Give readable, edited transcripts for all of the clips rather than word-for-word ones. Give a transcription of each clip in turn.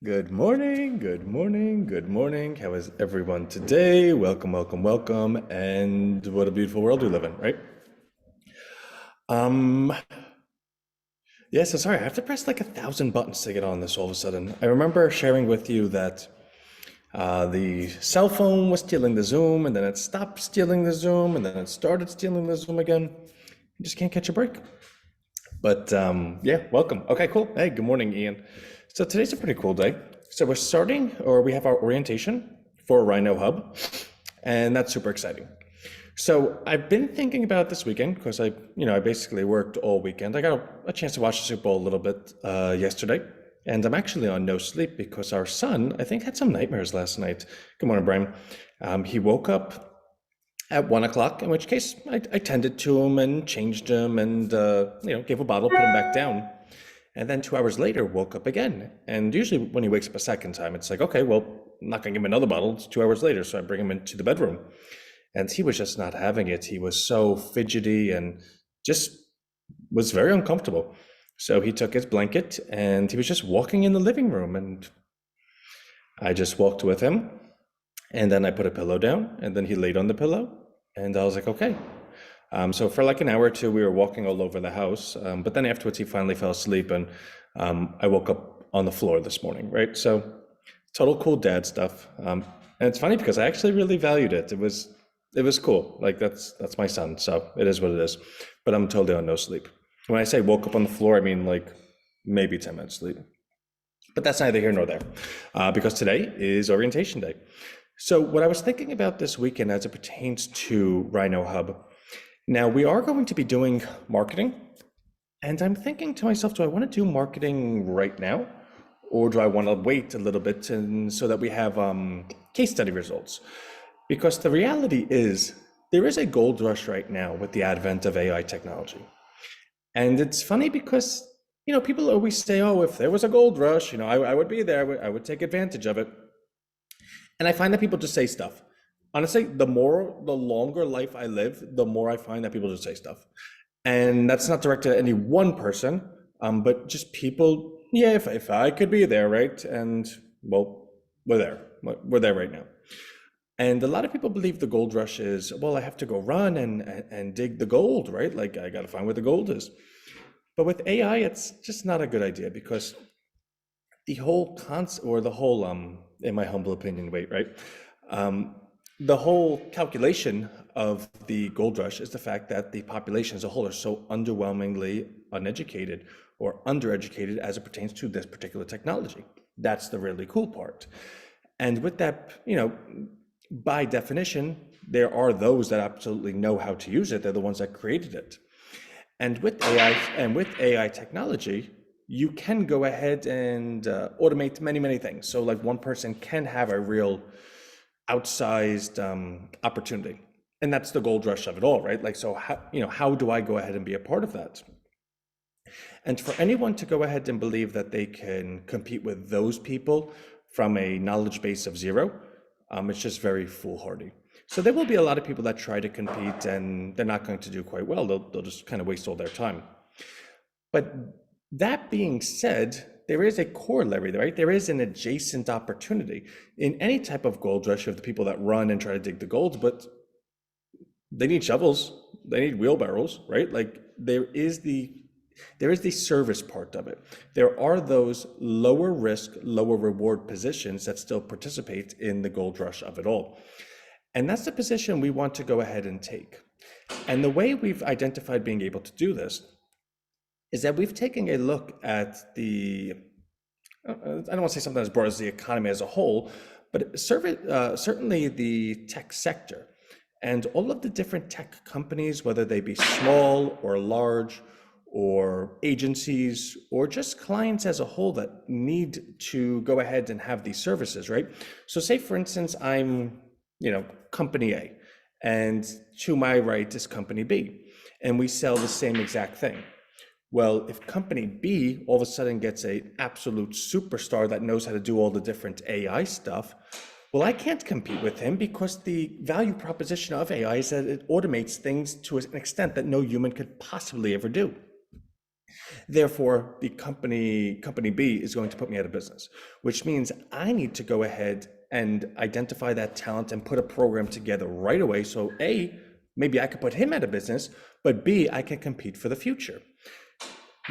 Good morning, good morning, good morning. How is everyone today? Welcome, welcome, welcome. And what a beautiful world we live in, right? Um, yeah, so sorry, I have to press like 1,000 buttons to get on this all of a sudden. I remember sharing with you that the cell phone was stealing the Zoom, and then it stopped stealing the Zoom, and then it started stealing the Zoom again. You just can't catch a break. But yeah, welcome. Okay, cool. Hey, good morning, Ian. So today's a pretty cool day. So we're starting, or we have our orientation for Rhino Hub, and that's super exciting. So I've been thinking about this weekend because I basically worked all weekend. I got a chance to watch the Super Bowl a little bit yesterday, and I'm actually on no sleep because our son, I think, had some nightmares last night. Good morning, Brian. He woke up at 1 o'clock, in which case I tended to him and changed him and gave a bottle, put him back down. And then 2 hours later, woke up again. And usually when he wakes up a second time, it's like, okay, well, I'm not gonna give him another bottle. It's 2 hours later, so I bring him into the bedroom. And he was just not having it. He was so fidgety and just was very uncomfortable. So he took his blanket and he was just walking in the living room. And I just walked with him. And then I put a pillow down and then he laid on the pillow. And I was like, okay. So for like an hour or two, we were walking all over the house. But then afterwards, he finally fell asleep and I woke up on the floor this morning, right? So total cool dad stuff. And it's funny because I actually really valued it. It was cool. Like that's my son, so it is what it is. But I'm totally on no sleep. When I say woke up on the floor, I mean like maybe 10 minutes sleep. But that's neither here nor there, because today is orientation day. So what I was thinking about this weekend as it pertains to Rhino Hub. Now we are going to be doing marketing, and I'm thinking to myself, do I want to do marketing right now, or do I want to wait a little bit and so that we have case study results? Because the reality is there is a gold rush right now with the advent of AI technology. And it's funny because, people always say, oh, if there was a gold rush, I would be there, I would take advantage of it. And I find that people just say stuff. Honestly, the longer life I live, the more I find that people just say stuff. And that's not directed at any one person, but just people, yeah, if I could be there, right? And well, we're there. We're there right now. And a lot of people believe the gold rush is, well, I have to go run and dig the gold, right? Like I got to find where the gold is. But with AI, it's just not a good idea because the whole concept, or the whole, in my humble opinion, wait, right? Um, the whole calculation of the gold rush is the fact that the population as a whole are so underwhelmingly uneducated or undereducated as it pertains to this particular technology. That's the really cool part. And with that, by definition, there are those that absolutely know how to use it. They're the ones that created it. And with AI technology, you can go ahead and automate many, many things. So like one person can have a real outsized opportunity. And that's the gold rush of it all, right? Like, so how do I go ahead and be a part of that? And for anyone to go ahead and believe that they can compete with those people from a knowledge base of zero, it's just very foolhardy. So there will be a lot of people that try to compete and they're not going to do quite well. They'll just kind of waste all their time. But that being said, there is a corollary, right? There is an adjacent opportunity in any type of gold rush of the people that run and try to dig the gold, but they need shovels, they need wheelbarrows, right? Like there is the service part of it. There are those lower risk, lower reward positions that still participate in the gold rush of it all. And that's the position we want to go ahead and take. And the way we've identified being able to do this is that we've taken a look at I don't want to say something as broad as the economy as a whole, but certainly the tech sector and all of the different tech companies, whether they be small or large, or agencies, or just clients as a whole that need to go ahead and have these services, right? So say for instance, I'm, company A, and to my right is company B, and we sell the same exact thing. Well, if company B all of a sudden gets an absolute superstar that knows how to do all the different AI stuff, well, I can't compete with him because the value proposition of AI is that it automates things to an extent that no human could possibly ever do. Therefore, the company B is going to put me out of business, which means I need to go ahead and identify that talent and put a program together right away. So A, maybe I could put him out of business, but B, I can compete for the future.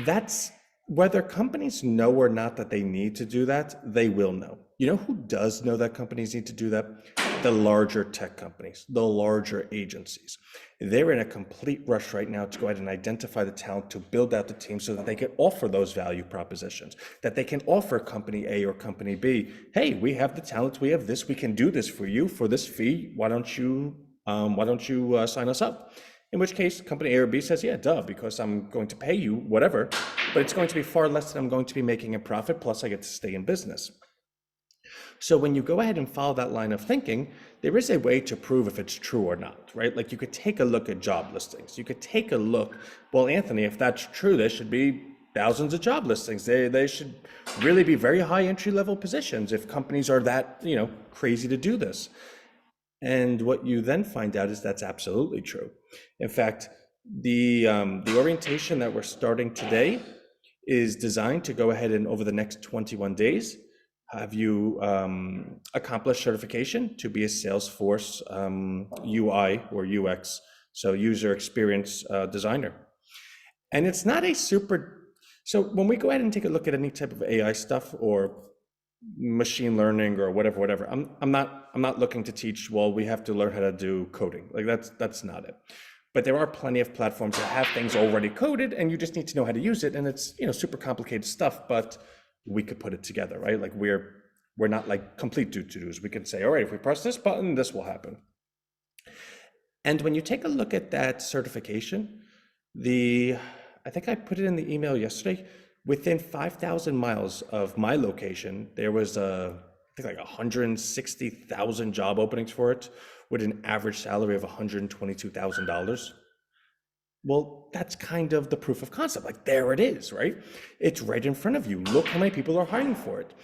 That's whether companies know or not that they need to do that, they will know. You know who does know that companies need to do that? The larger tech companies, the larger agencies. They're in a complete rush right now to go ahead and identify the talent to build out the team so that they can offer those value propositions, that they can offer company A or company B, hey, we have the talent, we have this, we can do this for you for this fee. Why don't you sign us up? In which case, company A or B says, yeah, duh, because I'm going to pay you whatever, but it's going to be far less than I'm going to be making in profit, plus I get to stay in business. So when you go ahead and follow that line of thinking, there is a way to prove if it's true or not, right? Like you could take a look at job listings. You could take a look, well, Anthony, if that's true, there should be thousands of job listings. They should really be very high entry level positions if companies are that, crazy to do this. And what you then find out is that's absolutely true. In fact, the orientation that we're starting today is designed to go ahead and over the next 21 days have you accomplish certification to be a Salesforce UI or UX, so user experience designer. And it's not a super, so when we go ahead and take a look at any type of AI stuff or machine learning or whatever, I'm not looking to teach, well, we have to learn how to do coding. Like that's not it. But there are plenty of platforms that have things already coded and you just need to know how to use it. And it's, super complicated stuff, but we could put it together, right? Like we're not like complete to-dos. We can say, all right, if we press this button, this will happen. And when you take a look at that certification, I think I put it in the email yesterday, within 5,000 miles of my location, there was I think like 160,000 job openings for it with an average salary of $122,000. Well, that's kind of the proof of concept. Like there it is, right? It's right in front of you. Look how many people are hiring for it.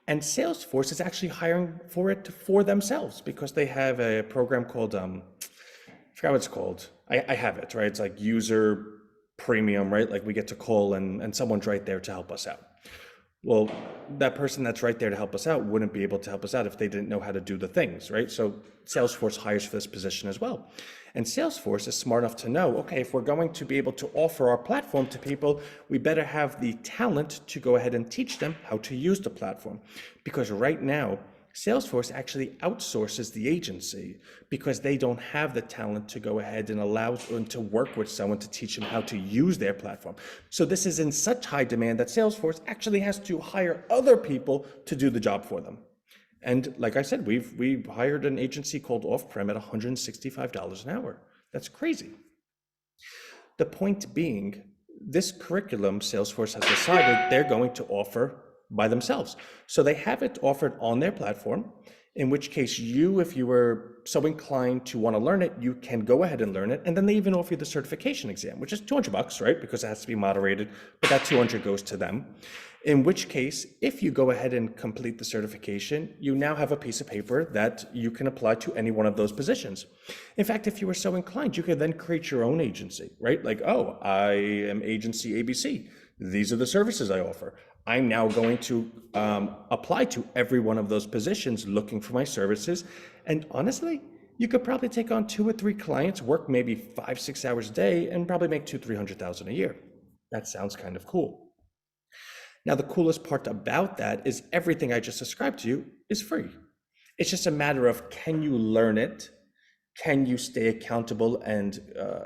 And Salesforce is actually hiring for it for themselves because they have a program called I forgot what it's called. I have it, right? It's like user premium, right? Like we get to call and someone's right there to help us out. Well, that person that's right there to help us out wouldn't be able to help us out if they didn't know how to do the things, right? So Salesforce hires for this position as well. And Salesforce is smart enough to know, okay, if we're going to be able to offer our platform to people, we better have the talent to go ahead and teach them how to use the platform. Because right now, Salesforce actually outsources the agency because they don't have the talent to go ahead and allow them to work with someone to teach them how to use their platform. So this is in such high demand that Salesforce actually has to hire other people to do the job for them. And like I said, we've hired an agency called Off-Prem at $165 an hour. That's crazy. The point being, this curriculum Salesforce has decided they're going to offer by themselves. So they have it offered on their platform, in which case you, if you were so inclined to want to learn it, you can go ahead and learn it. And then they even offer you the certification exam, which is $200, right? Because it has to be moderated, but that 200 goes to them. In which case, if you go ahead and complete the certification, you now have a piece of paper that you can apply to any one of those positions. In fact, if you were so inclined, you could then create your own agency, right? Like, oh, I am agency ABC. These are the services I offer. I'm now going to apply to every one of those positions looking for my services. And honestly, you could probably take on 2 or 3 clients, work maybe 5, 6 hours a day, and probably make $200,000-300,000 a year. That sounds kind of cool. Now, the coolest part about that is everything I just described to you is free. It's just a matter of, can you learn it? Can you stay accountable and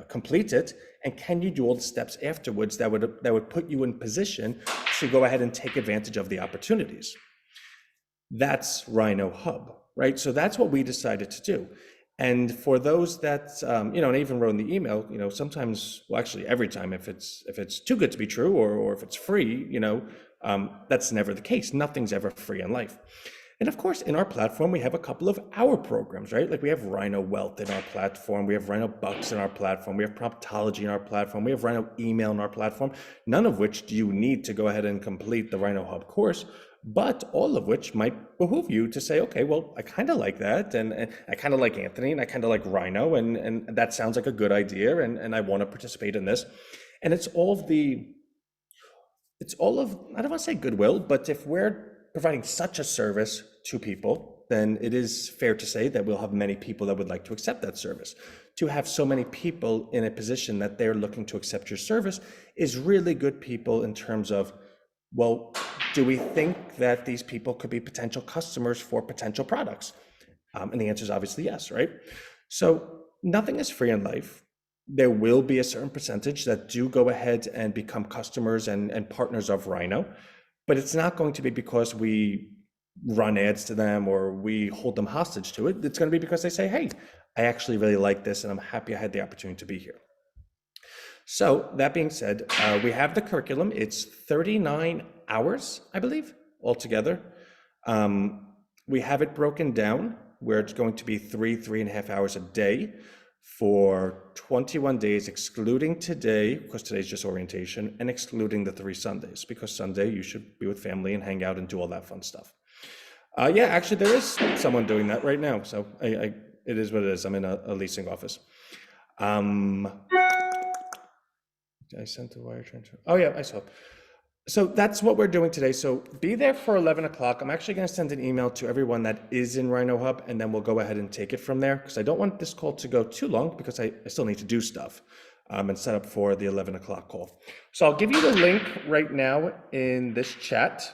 complete it? And can you do all the steps afterwards that would put you in position to go ahead and take advantage of the opportunities? That's Rhino Hub, right? So that's what we decided to do. And for those that, and I even wrote in the email, sometimes, well, actually every time, if it's too good to be true or if it's free, that's never the case. Nothing's ever free in life. And of course, in our platform, we have a couple of our programs, right? Like we have Rhino Wealth in our platform, we have Rhino Bucks in our platform, we have Promptology in our platform, we have Rhino Email in our platform, none of which do you need to go ahead and complete the Rhino Hub course, but all of which might behoove you to say, okay, well, I kind of like that, and I kind of like Anthony, and I kind of like Rhino, and that sounds like a good idea, and I want to participate in this. And it's all of the it's all of, I don't want to say goodwill, but if we're providing such a service to people, then it is fair to say that we'll have many people that would like to accept that service. To have so many people in a position that they're looking to accept your service is really good people in terms of, well, do we think that these people could be potential customers for potential products? And the answer is obviously yes, right? So nothing is free in life. There will be a certain percentage that do go ahead and become customers and partners of Rhino, but it's not going to be because we run ads to them or we hold them hostage to it. It's going to be because they say, hey, I actually really like this and I'm happy I had the opportunity to be here. So that being said, we have the curriculum. It's 39 hours, I believe, altogether. We have it broken down where it's going to be 3.5 hours a day for 21 days, excluding today, because today's just orientation, and excluding the 3 Sundays, because Sunday you should be with family and hang out and do all that fun stuff. Yeah, actually there is someone doing that right now. So it is what it is. I'm in a leasing office. I sent a wire transfer. Oh yeah, I saw. So that's what we're doing today. So be there for 11 o'clock. I'm actually going to send an email to everyone that is in Rhino Hub, and then we'll go ahead and take it from there, because I don't want this call to go too long, because I still need to do stuff and set up for the 11 o'clock call. So I'll give you the link right now in this chat,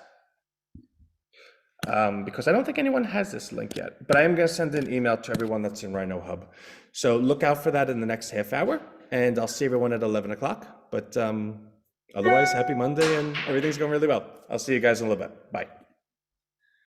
because I don't think anyone has this link yet, but I am going to send an email to everyone that's in Rhino Hub. So look out for that in the next half hour, and I'll see everyone at 11 o'clock. But otherwise, happy Monday, and everything's going really well. I'll see you guys in a little bit. Bye.